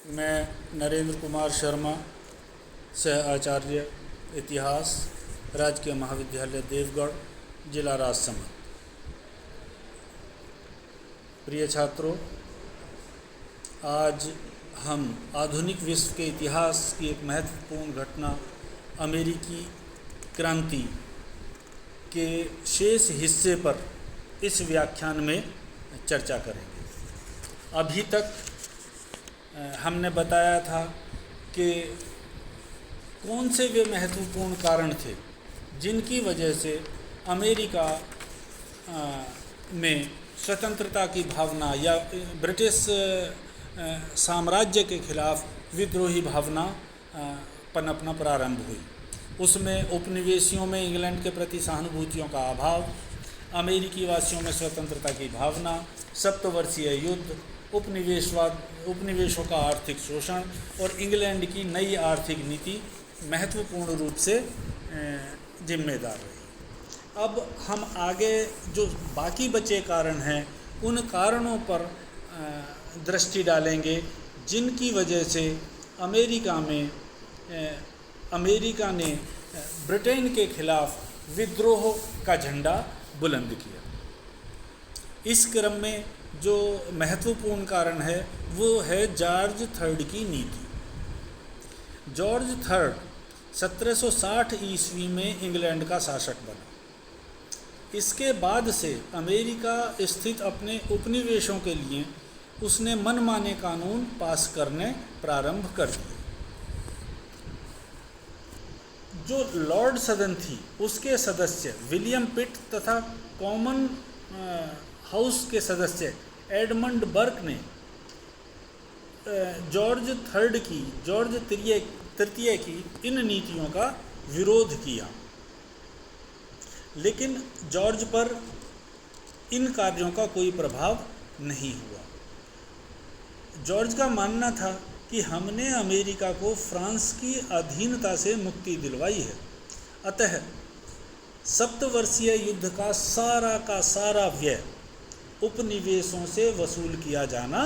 मैं नरेंद्र कुमार शर्मा, सह आचार्य इतिहास, राजकीय महाविद्यालय देवगढ़, जिला राजसमंद। प्रिय छात्रों, आज हम आधुनिक विश्व के इतिहास की एक महत्वपूर्ण घटना अमेरिकी क्रांति के शेष हिस्से पर इस व्याख्यान में चर्चा करेंगे। अभी तक हमने बताया था कि कौन से वे महत्वपूर्ण कारण थे जिनकी वजह से अमेरिका में स्वतंत्रता की भावना या ब्रिटिश साम्राज्य के खिलाफ विद्रोही भावना पनपना प्रारंभ हुई। उसमें उपनिवेशियों में इंग्लैंड के प्रति सहानुभूतियों का अभाव, अमेरिकी वासियों में स्वतंत्रता की भावना, सप्तवर्षीय युद्ध, उपनिवेशों का आर्थिक शोषण और इंग्लैंड की नई आर्थिक नीति महत्वपूर्ण रूप से जिम्मेदार रही। अब हम आगे जो बाकी बचे कारण हैं उन कारणों पर दृष्टि डालेंगे जिनकी वजह से अमेरिका ने ब्रिटेन के खिलाफ विद्रोह का झंडा बुलंद किया। इस क्रम में जो महत्वपूर्ण कारण है वो है जॉर्ज थर्ड की नीति। जॉर्ज थर्ड 1760 ईस्वी में इंग्लैंड का शासक बना। इसके बाद से अमेरिका स्थित अपने उपनिवेशों के लिए उसने मनमाने कानून पास करने प्रारंभ कर दिए। जो लॉर्ड सदन थी उसके सदस्य विलियम पिट तथा कॉमन हाउस के सदस्य एडमंड बर्क ने जॉर्ज तृतीय की इन नीतियों का विरोध किया, लेकिन जॉर्ज पर इन कार्यों का कोई प्रभाव नहीं हुआ। जॉर्ज का मानना था कि हमने अमेरिका को फ्रांस की अधीनता से मुक्ति दिलवाई है, अतः सप्तवर्षीय युद्ध का सारा व्यय उपनिवेशों से वसूल किया जाना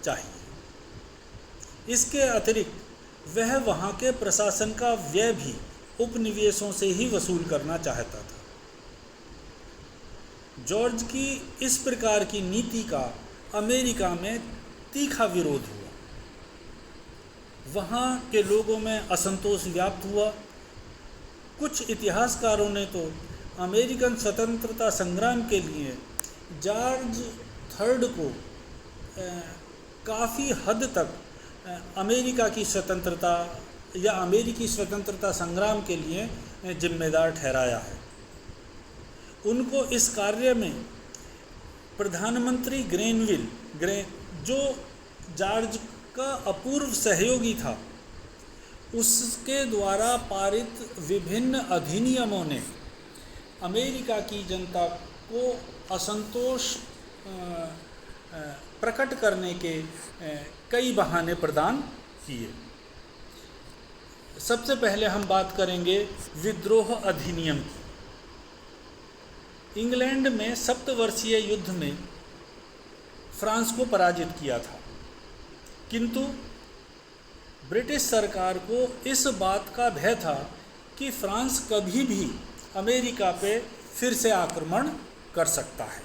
चाहिए। इसके अतिरिक्त वह वहाँ के प्रशासन का व्यय भी उपनिवेशों से ही वसूल करना चाहता था। जॉर्ज की इस प्रकार की नीति का अमेरिका में तीखा विरोध हुआ। वहाँ के लोगों में असंतोष व्याप्त हुआ। कुछ इतिहासकारों ने तो अमेरिकन स्वतंत्रता संग्राम के लिए जॉर्ज थर्ड को काफ़ी हद तक अमेरिका की स्वतंत्रता या अमेरिकी स्वतंत्रता संग्राम के लिए जिम्मेदार ठहराया है। उनको इस कार्य में प्रधानमंत्री ग्रेनविल जो जॉर्ज का अपूर्व सहयोगी था, उसके द्वारा पारित विभिन्न अधिनियमों ने अमेरिका की जनता को असंतोष प्रकट करने के कई बहाने प्रदान किए। सबसे पहले हम बात करेंगे विद्रोह अधिनियम की। इंग्लैंड में सप्तवर्षीय युद्ध में फ्रांस को पराजित किया था, किंतु ब्रिटिश सरकार को इस बात का भय था कि फ्रांस कभी भी अमेरिका पे फिर से आक्रमण कर सकता है।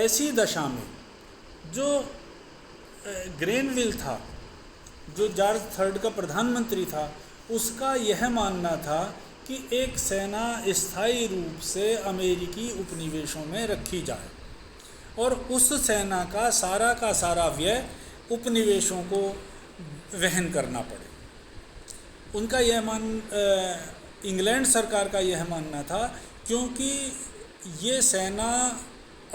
ऐसी दशा में जो ग्रेनविल था, जो जॉर्ज थर्ड का प्रधानमंत्री था, उसका यह मानना था कि एक सेना स्थायी रूप से अमेरिकी उपनिवेशों में रखी जाए और उस सेना का सारा व्यय उपनिवेशों को वहन करना पड़े। उनका इंग्लैंड सरकार का यह मानना था, क्योंकि ये सेना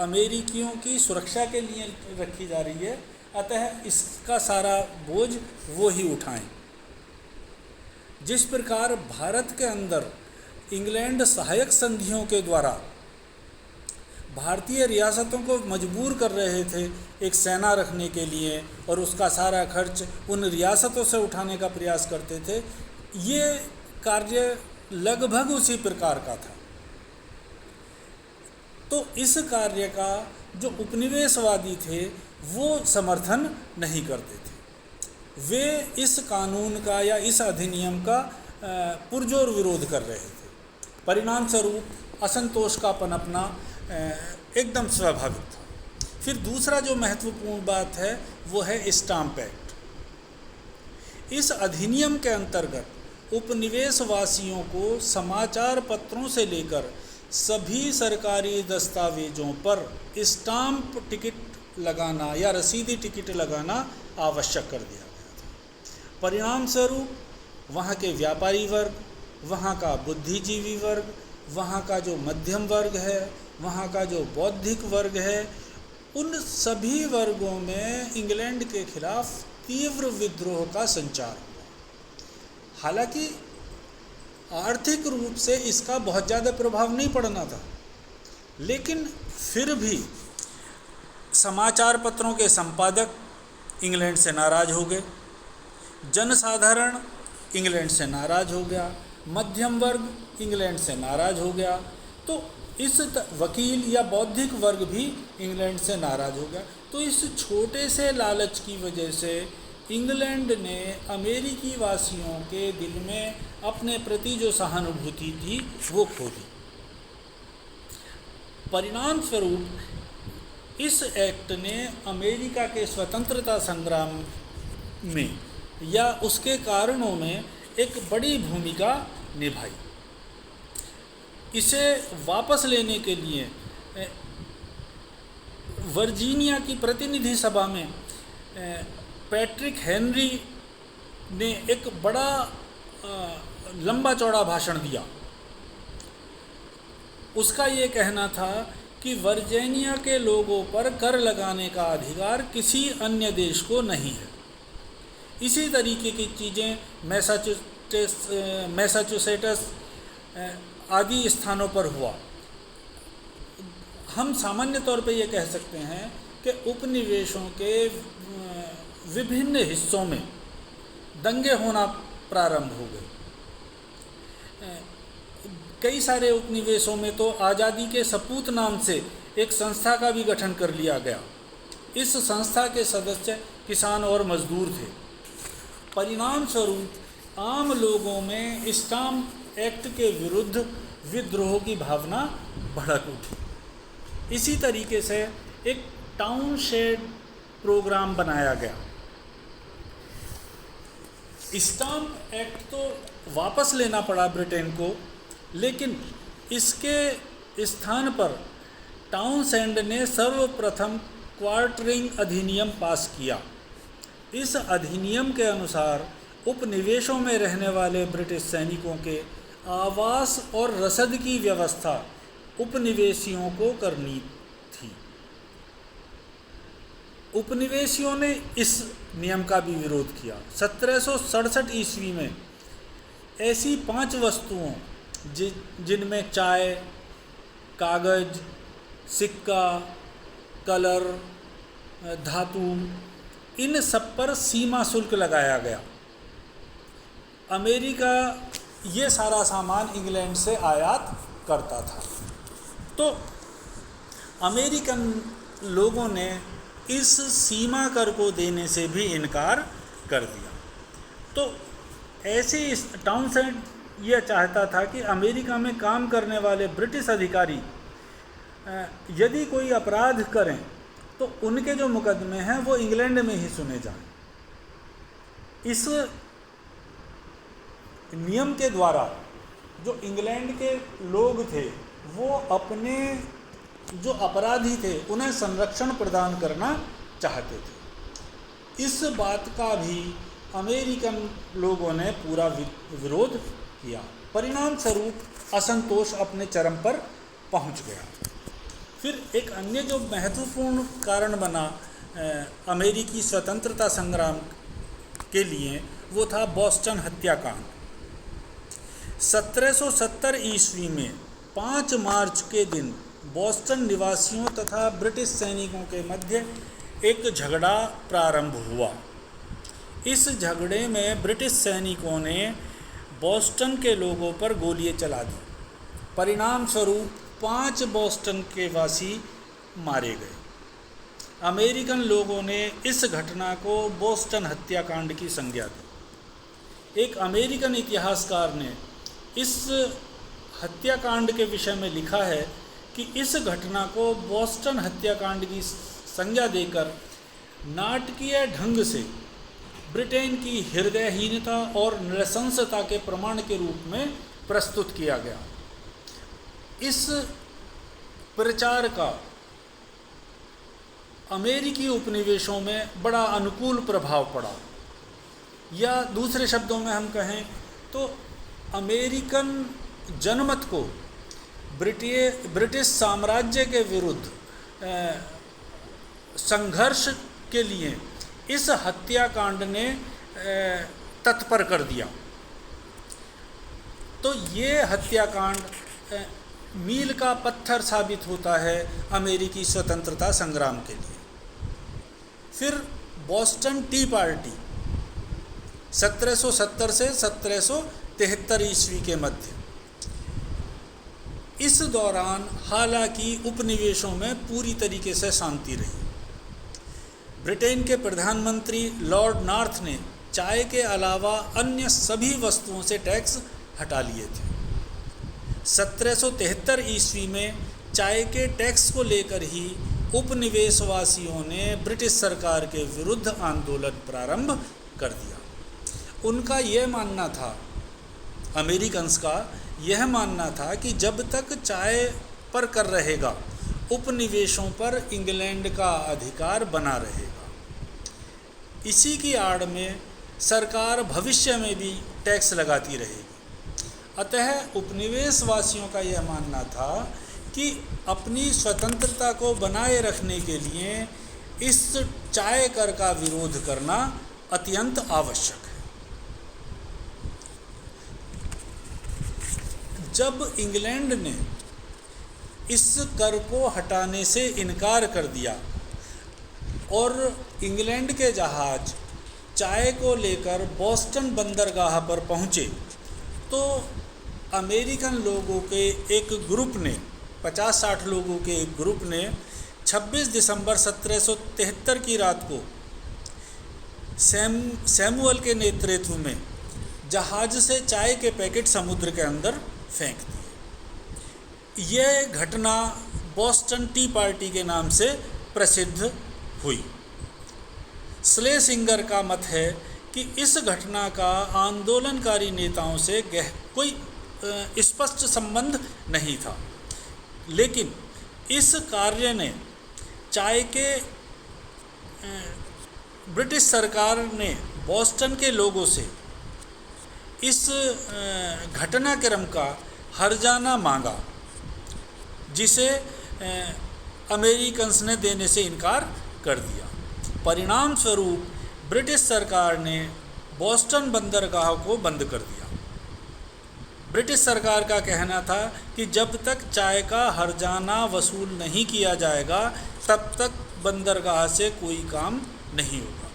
अमेरिकियों की सुरक्षा के लिए रखी जा रही है, अतः इसका सारा बोझ वो ही उठाएं। जिस प्रकार भारत के अंदर इंग्लैंड सहायक संधियों के द्वारा भारतीय रियासतों को मजबूर कर रहे थे एक सेना रखने के लिए और उसका सारा खर्च उन रियासतों से उठाने का प्रयास करते थे, ये कार्य लगभग उसी प्रकार का था। तो इस कार्य का जो उपनिवेशवादी थे वो समर्थन नहीं करते थे। वे इस कानून का या इस अधिनियम का पुरजोर विरोध कर रहे थे। परिणाम स्वरूप असंतोष का पनपना एकदम स्वाभाविक था। फिर दूसरा जो महत्वपूर्ण बात है वो है स्टाम्प एक्ट। इस अधिनियम के अंतर्गत उपनिवेशवासियों को समाचार पत्रों से लेकर सभी सरकारी दस्तावेजों पर स्टाम्प टिकट लगाना या रसीदी टिकट लगाना आवश्यक कर दिया गया था। परिणाम स्वरूप वहाँ के व्यापारी वर्ग, वहाँ का बुद्धिजीवी वर्ग, वहाँ का जो मध्यम वर्ग है, वहाँ का जो बौद्धिक वर्ग है, उन सभी वर्गों में इंग्लैंड के खिलाफ तीव्र विद्रोह का संचार हुआ। हालांकि आर्थिक रूप से इसका बहुत ज़्यादा प्रभाव नहीं पड़ना था, लेकिन फिर भी समाचार पत्रों के संपादक इंग्लैंड से नाराज़ हो गए, जनसाधारण इंग्लैंड से नाराज़ हो गया, मध्यम वर्ग इंग्लैंड से नाराज़ हो गया, तो इस वकील या बौद्धिक वर्ग भी इंग्लैंड से नाराज़ हो गया। तो इस छोटे से लालच की वजह से इंग्लैंड ने अमेरिकी वासियों के दिल में अपने प्रति जो सहानुभूति थी वो खो दी। परिणाम स्वरूप इस एक्ट ने अमेरिका के स्वतंत्रता संग्राम में या उसके कारणों में एक बड़ी भूमिका निभाई। इसे वापस लेने के लिए वर्जीनिया की प्रतिनिधि सभा में पैट्रिक हेनरी ने एक बड़ा लंबा चौड़ा भाषण दिया। उसका ये कहना था कि वर्जीनिया के लोगों पर कर लगाने का अधिकार किसी अन्य देश को नहीं है। इसी तरीके की चीज़ें मैसाचुसेट्स आदि स्थानों पर हुआ। हम सामान्य तौर पे ये कह सकते हैं कि उपनिवेशों के विभिन्न हिस्सों में दंगे होना प्रारंभ हो गए। कई सारे उपनिवेशों में तो आज़ादी के सपूत नाम से एक संस्था का भी गठन कर लिया गया। इस संस्था के सदस्य किसान और मजदूर थे। परिणाम स्वरूप आम लोगों में स्टाम्प एक्ट के विरुद्ध विद्रोह की भावना भड़क उठी। इसी तरीके से एक टाउनशेड प्रोग्राम बनाया गया। स्टाम्प एक्ट तो वापस लेना पड़ा ब्रिटेन को, लेकिन इसके स्थान पर टाउनशेंड ने सर्वप्रथम क्वार्टरिंग अधिनियम पास किया। इस अधिनियम के अनुसार उपनिवेशों में रहने वाले ब्रिटिश सैनिकों के आवास और रसद की व्यवस्था उपनिवेशियों को करनी थी। उपनिवेशियों ने इस नियम का भी विरोध किया। 1767 ईस्वी में ऐसी 5 वस्तुओं जिनमें चाय, कागज, सिक्का, कलर, धातु, इन सब पर सीमा शुल्क लगाया गया। अमेरिका ये सारा सामान इंग्लैंड से आयात करता था। तो अमेरिकन लोगों ने इस सीमा कर को देने से भी इनकार कर दिया। तो ऐसे टाउनशेंड यह चाहता था कि अमेरिका में काम करने वाले ब्रिटिश अधिकारी यदि कोई अपराध करें तो उनके जो मुकदमे हैं वो इंग्लैंड में ही सुने जाएं। इस नियम के द्वारा जो इंग्लैंड के लोग थे वो अपने जो अपराधी थे उन्हें संरक्षण प्रदान करना चाहते थे। इस बात का भी अमेरिकन लोगों ने पूरा विरोध किया। परिणाम स्वरूप असंतोष अपने चरम पर पहुंच गया। फिर एक अन्य जो महत्वपूर्ण कारण बना अमेरिकी स्वतंत्रता संग्राम के लिए वो था बोस्टन हत्याकांड। 1770 ईस्वी में 5 मार्च के दिन बोस्टन निवासियों तथा ब्रिटिश सैनिकों के मध्य एक झगड़ा प्रारंभ हुआ। इस झगड़े में ब्रिटिश सैनिकों ने बोस्टन के लोगों पर गोलियां चला दी। परिणाम स्वरूप 5 बोस्टन के वासी मारे गए। अमेरिकन लोगों ने इस घटना को बोस्टन हत्याकांड की संज्ञा दी। एक अमेरिकन इतिहासकार ने इस हत्याकांड के विषय में लिखा है कि इस घटना को बोस्टन हत्याकांड की संज्ञा देकर नाटकीय ढंग से ब्रिटेन की हृदयहीनता और नृशंसता के प्रमाण के रूप में प्रस्तुत किया गया। इस प्रचार का अमेरिकी उपनिवेशों में बड़ा अनुकूल प्रभाव पड़ा, या दूसरे शब्दों में हम कहें तो अमेरिकन जनमत को ब्रिटिश साम्राज्य के विरुद्ध संघर्ष के लिए इस हत्याकांड ने तत्पर कर दिया। तो ये हत्याकांड मील का पत्थर साबित होता है अमेरिकी स्वतंत्रता संग्राम के लिए। फिर बोस्टन टी पार्टी 1770 से 1773 ईस्वी के मध्य, इस दौरान हालांकि उपनिवेशों में पूरी तरीके से शांति रही। ब्रिटेन के प्रधानमंत्री लॉर्ड नॉर्थ ने चाय के अलावा अन्य सभी वस्तुओं से टैक्स हटा लिए थे। 1773 ईस्वी में चाय के टैक्स को लेकर ही उपनिवेशवासियों ने ब्रिटिश सरकार के विरुद्ध आंदोलन प्रारंभ कर दिया। उनका यह मानना था, अमेरिकन्स का यह मानना था कि जब तक चाय पर कर रहेगा उपनिवेशों पर इंग्लैंड का अधिकार बना रहेगा। इसी की आड़ में सरकार भविष्य में भी टैक्स लगाती रहेगी। अतः उपनिवेशवासियों का यह मानना था कि अपनी स्वतंत्रता को बनाए रखने के लिए इस चाय कर का विरोध करना अत्यंत आवश्यक है। जब इंग्लैंड ने इस कर को हटाने से इनकार कर दिया और इंग्लैंड के जहाज चाय को लेकर बोस्टन बंदरगाह पर पहुँचे, तो अमेरिकन लोगों के एक ग्रुप ने, 50-60 लोगों के एक ग्रुप ने 26 दिसंबर 1773 की रात को सैमुअल के नेतृत्व में जहाज से चाय के पैकेट समुद्र के अंदर फेंक दिए। यह घटना बोस्टन टी पार्टी के नाम से प्रसिद्ध हुई। स्लेसिंगर का मत है कि इस घटना का आंदोलनकारी नेताओं से कोई स्पष्ट संबंध नहीं था, लेकिन इस कार्य ने चाय के ब्रिटिश सरकार ने बोस्टन के लोगों से इस घटनाक्रम का हर्जाना मांगा, जिसे अमेरिकन्स ने देने से इनकार कर दिया। परिणाम स्वरूप ब्रिटिश सरकार ने बोस्टन बंदरगाह को बंद कर दिया। ब्रिटिश सरकार का कहना था कि जब तक चाय का हर्जाना वसूल नहीं किया जाएगा तब तक बंदरगाह से कोई काम नहीं होगा।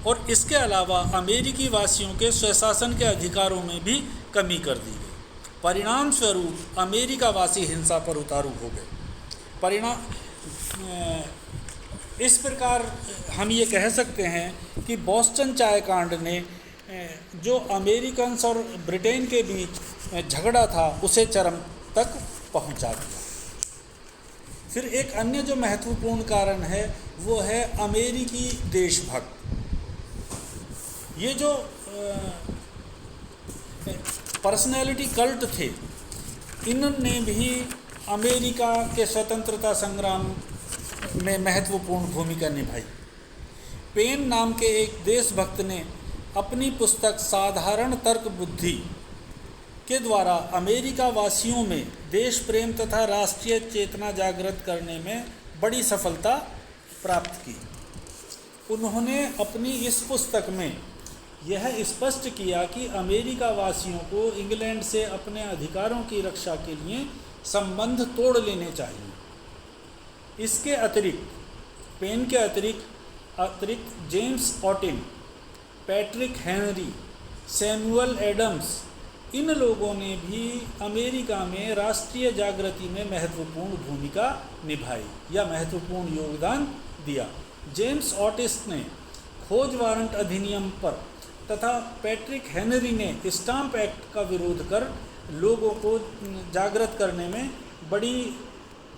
और इसके अलावा अमेरिकी वासियों के स्वशासन के अधिकारों में भी कमी कर दी गई। परिणाम स्वरूप अमेरिका वासी हिंसा पर उतारू हो गए। इस प्रकार हम ये कह सकते हैं कि बोस्टन चाय कांड ने जो अमेरिकन्स और ब्रिटेन के बीच झगड़ा था उसे चरम तक पहुंचा दिया। फिर एक अन्य जो महत्वपूर्ण कारण है वो है अमेरिकी देशभक्त। ये जो पर्सनैलिटी कल्ट थे, इन्होंने भी अमेरिका के स्वतंत्रता संग्राम में महत्वपूर्ण भूमिका निभाई। पेन नाम के एक देशभक्त ने अपनी पुस्तक साधारण तर्क बुद्धि के द्वारा अमेरिका वासियों में देश प्रेम तथा राष्ट्रीय चेतना जागृत करने में बड़ी सफलता प्राप्त की। उन्होंने अपनी इस पुस्तक में यह स्पष्ट किया कि अमेरिका वासियों को इंग्लैंड से अपने अधिकारों की रक्षा के लिए संबंध तोड़ लेने चाहिए। इसके अतिरिक्त पेन के अतिरिक्त James Otis, Patrick Henry, Samuel Adams इन लोगों ने भी अमेरिका में राष्ट्रीय जागृति में महत्वपूर्ण भूमिका निभाई या महत्वपूर्ण योगदान दिया। जेम्स ऑटिस ने खोज वारंट अधिनियम पर तथा पैट्रिक हेनरी ने स्टाम्प एक्ट का विरोध कर लोगों को जागृत करने में बड़ी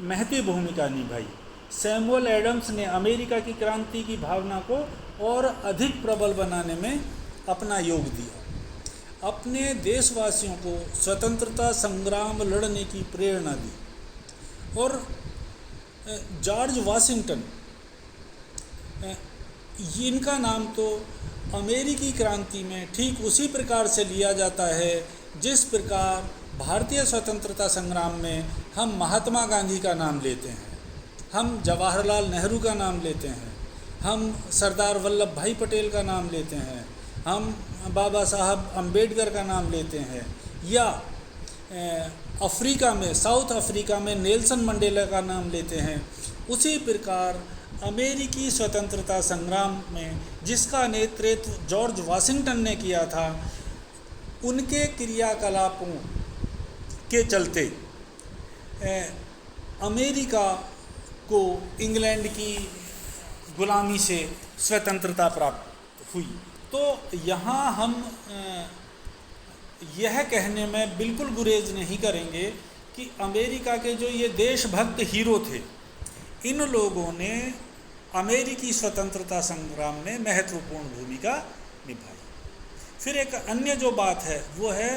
महती भूमिका निभाई। सैमुअल एडम्स ने अमेरिका की क्रांति की भावना को और अधिक प्रबल बनाने में अपना योग दिया। अपने देशवासियों को स्वतंत्रता संग्राम लड़ने की प्रेरणा दी। और जॉर्ज वाशिंगटन, इनका नाम तो अमेरिकी क्रांति में ठीक उसी प्रकार से लिया जाता है जिस प्रकार भारतीय स्वतंत्रता संग्राम में हम महात्मा गांधी का नाम लेते हैं, हम जवाहरलाल नेहरू का नाम लेते हैं, हम सरदार वल्लभ भाई पटेल का नाम लेते हैं, हम बाबा साहब अम्बेडकर का नाम लेते हैं, या अफ्रीका में, साउथ अफ्रीका में नेल्सन मंडेला का नाम लेते हैं। उसी प्रकार अमेरिकी स्वतंत्रता संग्राम में जिसका नेतृत्व जॉर्ज वाशिंगटन ने किया था, उनके क्रियाकलापों के चलते अमेरिका को इंग्लैंड की गुलामी से स्वतंत्रता प्राप्त हुई। तो यहाँ हम यह कहने में बिल्कुल गुरेज नहीं करेंगे कि अमेरिका के जो ये देशभक्त हीरो थे, इन लोगों ने अमेरिकी स्वतंत्रता संग्राम में महत्वपूर्ण भूमिका निभाई। फिर एक अन्य जो बात है वो है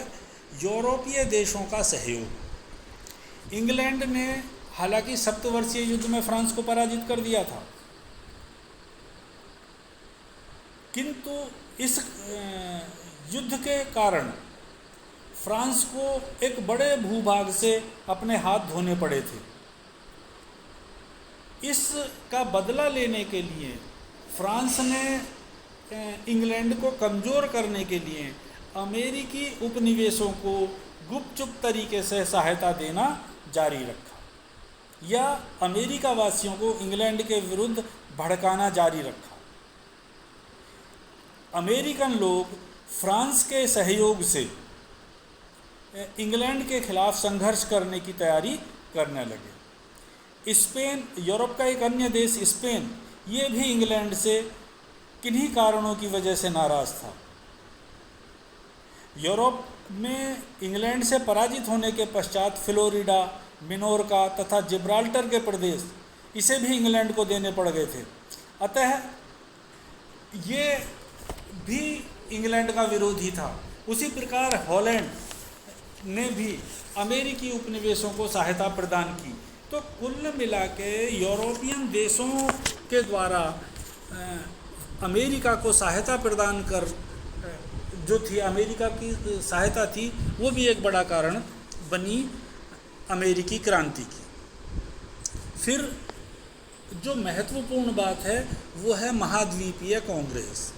यूरोपीय देशों का सहयोग। इंग्लैंड ने हालांकि सप्तवर्षीय युद्ध में फ्रांस को पराजित कर दिया था, किंतु इस युद्ध के कारण फ्रांस को एक बड़े भूभाग से अपने हाथ धोने पड़े थे। इसका बदला लेने के लिए फ्रांस ने इंग्लैंड को कमज़ोर करने के लिए अमेरिकी उपनिवेशों को गुपचुप तरीके से सहायता देना जारी रखा, या अमेरिका वासियों को इंग्लैंड के विरुद्ध भड़काना जारी रखा। अमेरिकन लोग फ्रांस के सहयोग से इंग्लैंड के खिलाफ संघर्ष करने की तैयारी करने लगे। स्पेन, यूरोप का एक अन्य देश स्पेन, ये भी इंग्लैंड से किन्हीं कारणों की वजह से नाराज़ था। यूरोप में इंग्लैंड से पराजित होने के पश्चात फ्लोरिडा, मिनोरका तथा जिब्राल्टर के प्रदेश इसे भी इंग्लैंड को देने पड़ गए थे। अतः ये भी इंग्लैंड का विरोधी था। उसी प्रकार हॉलैंड ने भी अमेरिकी उपनिवेशों को सहायता प्रदान की। तो कुल मिला के यूरोपियन देशों के द्वारा अमेरिका को सहायता प्रदान कर जो थी, अमेरिका की सहायता थी, वो भी एक बड़ा कारण बनी अमेरिकी क्रांति की। फिर जो महत्वपूर्ण बात है वो है महाद्वीपीय कांग्रेस।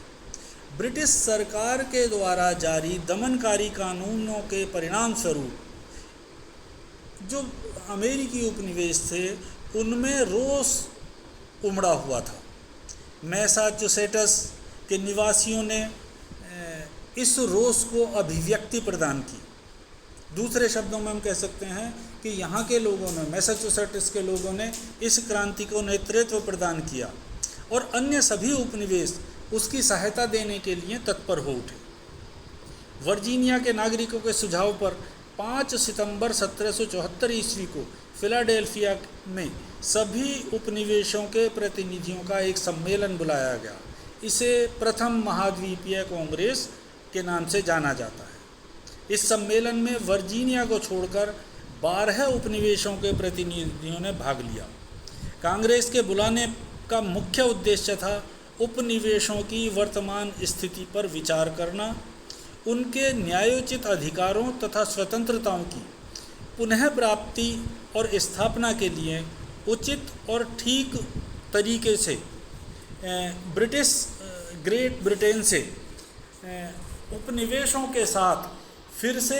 ब्रिटिश सरकार के द्वारा जारी दमनकारी कानूनों के परिणाम स्वरूप जो अमेरिकी उपनिवेश थे उनमें रोष उमड़ा हुआ था। मैसाचुसेट्स के निवासियों ने इस रोष को अभिव्यक्ति प्रदान की। दूसरे शब्दों में हम कह सकते हैं कि यहाँ के लोगों ने, मैसाचुसेट्स के लोगों ने इस क्रांति को नेतृत्व प्रदान किया और अन्य सभी उपनिवेश उसकी सहायता देने के लिए तत्पर हो उठे। वर्जीनिया के नागरिकों के सुझाव पर 5 सितंबर 1774 ईस्वी को फिलाडेल्फिया में सभी उपनिवेशों के प्रतिनिधियों का एक सम्मेलन बुलाया गया। इसे प्रथम महाद्वीपीय कांग्रेस के नाम से जाना जाता है। इस सम्मेलन में वर्जीनिया को छोड़कर 12 उपनिवेशों के प्रतिनिधियों ने भाग लिया। कांग्रेस के बुलाने का मुख्य उद्देश्य था उपनिवेशों की वर्तमान स्थिति पर विचार करना, उनके न्यायोचित अधिकारों तथा स्वतंत्रताओं की पुनः प्राप्ति और स्थापना के लिए उचित और ठीक तरीके से ग्रेट ब्रिटेन से उपनिवेशों के साथ फिर से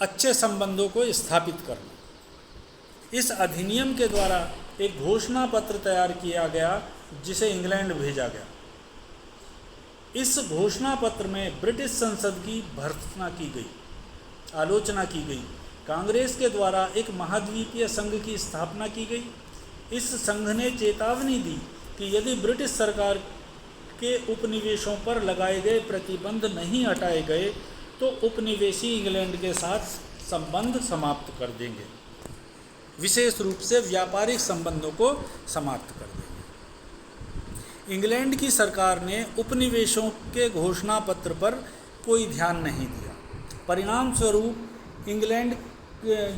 अच्छे संबंधों को स्थापित करना। इस अधिनियम के द्वारा एक घोषणा पत्र तैयार किया गया जिसे इंग्लैंड भेजा गया। इस घोषणा पत्र में ब्रिटिश संसद की भर्त्सना की गई आलोचना की गई। कांग्रेस के द्वारा एक महाद्वीपीय संघ की स्थापना की गई। इस संघ ने चेतावनी दी कि यदि ब्रिटिश सरकार के उपनिवेशों पर लगाए गए प्रतिबंध नहीं हटाए गए तो उपनिवेशी इंग्लैंड के साथ संबंध समाप्त कर देंगे, विशेष रूप से व्यापारिक संबंधों को समाप्त कर देंगे। इंग्लैंड की सरकार ने उपनिवेशों के घोषणा पत्र पर कोई ध्यान नहीं दिया। परिणाम स्वरूप इंग्लैंड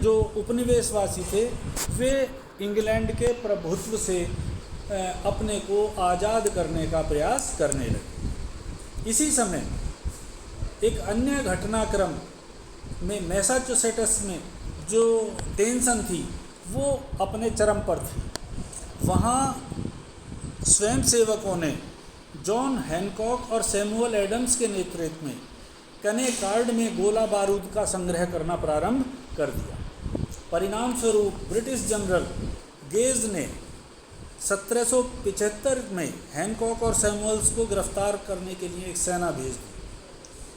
जो उपनिवेशवासी थे वे इंग्लैंड के प्रभुत्व से अपने को आज़ाद करने का प्रयास करने लगे। इसी समय एक अन्य घटनाक्रम में मैसाचुसेट्स में जो टेंशन थी वो अपने चरम पर थी। वहाँ स्वयंसेवकों ने जॉन हैनकॉक और सैमुअल एडम्स के नेतृत्व में कनेकार्ड में गोला बारूद का संग्रह करना प्रारंभ कर दिया। परिणाम स्वरूप ब्रिटिश जनरल गेज ने 1775 में हैनकॉक और सैमुअल्स को गिरफ्तार करने के लिए एक सेना भेज दी।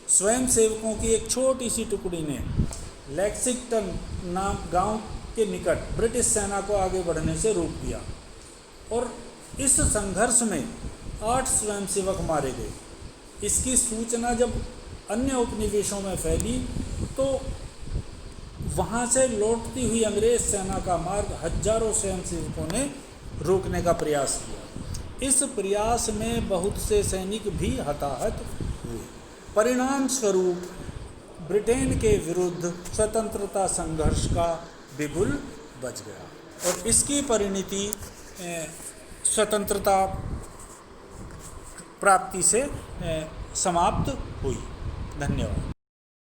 स्वयंसेवकों की एक छोटी सी टुकड़ी ने लेक्सिंगटन नाम गांव के निकट ब्रिटिश सेना को आगे बढ़ने से रोक दिया और इस संघर्ष में 8 स्वयंसेवक मारे गए। इसकी सूचना जब अन्य उपनिवेशों में फैली तो वहाँ से लौटती हुई अंग्रेज सेना का मार्ग हजारों स्वयंसेवकों ने रोकने का प्रयास किया। इस प्रयास में बहुत से सैनिक भी हताहत हुए। परिणाम स्वरूप ब्रिटेन के विरुद्ध स्वतंत्रता संघर्ष का बिगुल बज गया और इसकी परिणति स्वतंत्रता प्राप्ति से समाप्त हुई। धन्यवाद।